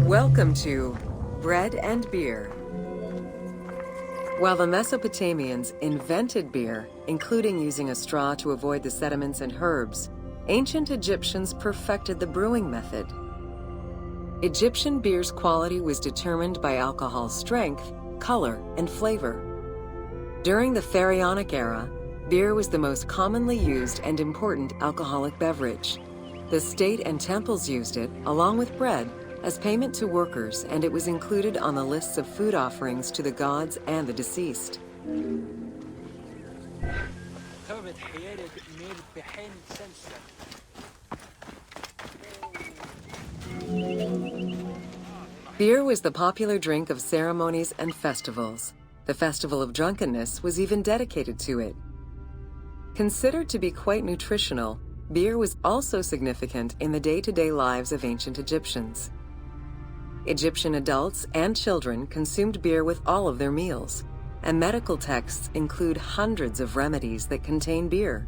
Welcome to Bread and Beer. While the Mesopotamians invented beer, including using a straw to avoid the sediments and herbs, ancient Egyptians perfected the brewing method. Egyptian beer's quality was determined by alcohol's strength, color, and flavor. During the Pharaonic era, beer was the most commonly used and important alcoholic beverage. The state and temples used it, along with bread, as payment to workers, and it was included on the lists of food offerings to the gods and the deceased. Beer was the popular drink of ceremonies and festivals. The Festival of Drunkenness was even dedicated to it. Considered to be quite nutritional, beer was also significant in the day-to-day lives of ancient Egyptians. Egyptian adults and children consumed beer with all of their meals, and medical texts include hundreds of remedies that contain beer.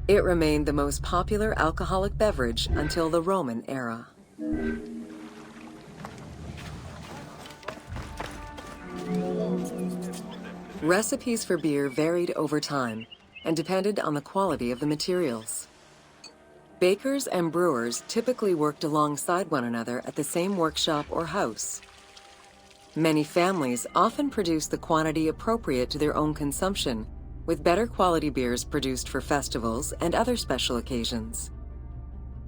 It remained the most popular alcoholic beverage until the Roman era. Recipes for beer varied over time and depended on the quality of the materials. Bakers and brewers typically worked alongside one another at the same workshop or house. Many families often produced the quantity appropriate to their own consumption, with better quality beers produced for festivals and other special occasions.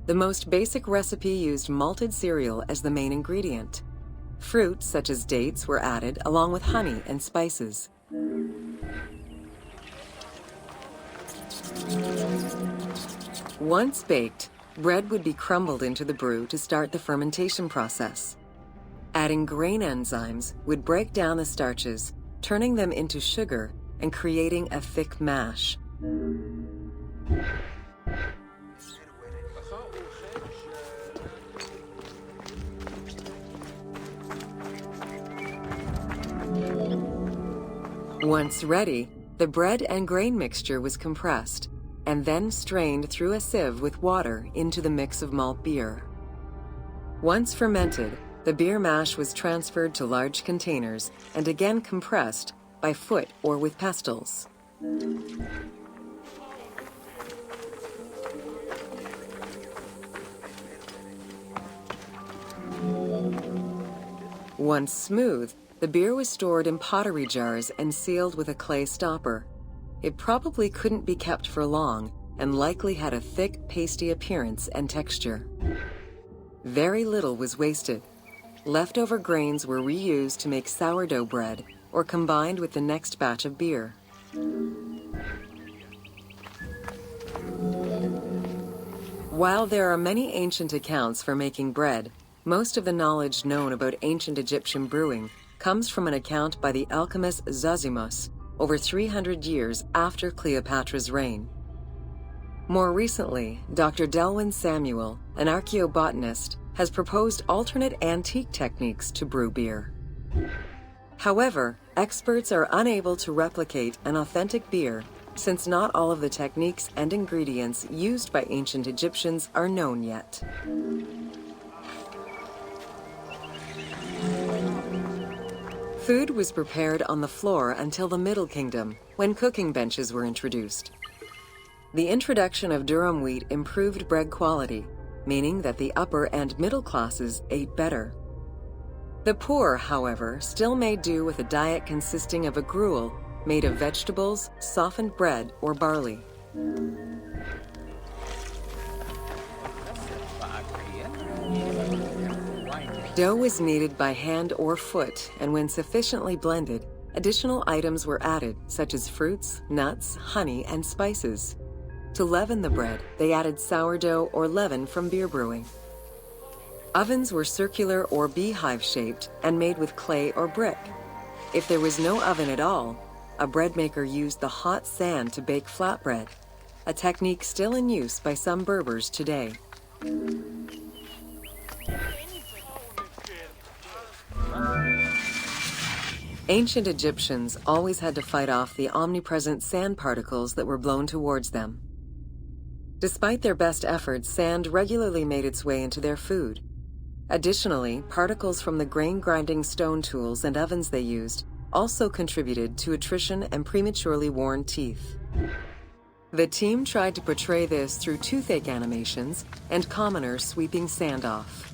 The most basic recipe used malted cereal as the main ingredient. Fruits such as dates were added along with honey and spices. Once baked, bread would be crumbled into the brew to start the fermentation process. Adding grain enzymes would break down the starches, turning them into sugar and creating a thick mash. Once ready, the bread and grain mixture was compressed and then strained through a sieve with water into the mix of malt beer. Once fermented, the beer mash was transferred to large containers and again compressed by foot or with pestles. Once smooth, the beer was stored in pottery jars and sealed with a clay stopper. It probably couldn't be kept for long and likely had a thick, pasty appearance and texture. Very little was wasted. Leftover grains were reused to make sourdough bread or combined with the next batch of beer. While there are many ancient accounts for making bread, most of the knowledge known about ancient Egyptian brewing comes from an account by the alchemist Zosimus over 300 years after Cleopatra's reign. More recently, Dr. Delwyn Samuel, an archaeobotanist, has proposed alternate antique techniques to brew beer. However, experts are unable to replicate an authentic beer since not all of the techniques and ingredients used by ancient Egyptians are known yet. Food was prepared on the floor until the Middle Kingdom, when cooking benches were introduced. The introduction of durum wheat improved bread quality, meaning that the upper and middle classes ate better. The poor, however, still made do with a diet consisting of a gruel made of vegetables, softened bread, or barley. Dough was kneaded by hand or foot, and when sufficiently blended, additional items were added, such as fruits, nuts, honey, and spices. To leaven the bread, they added sourdough or leaven from beer brewing. Ovens were circular or beehive-shaped and made with clay or brick. If there was no oven at all, a bread maker used the hot sand to bake flatbread, a technique still in use by some Berbers today. Ancient Egyptians always had to fight off the omnipresent sand particles that were blown towards them. Despite their best efforts, sand regularly made its way into their food. Additionally, particles from the grain-grinding stone tools and ovens they used also contributed to attrition and prematurely worn teeth. The team tried to portray this through toothache animations and commoners sweeping sand off.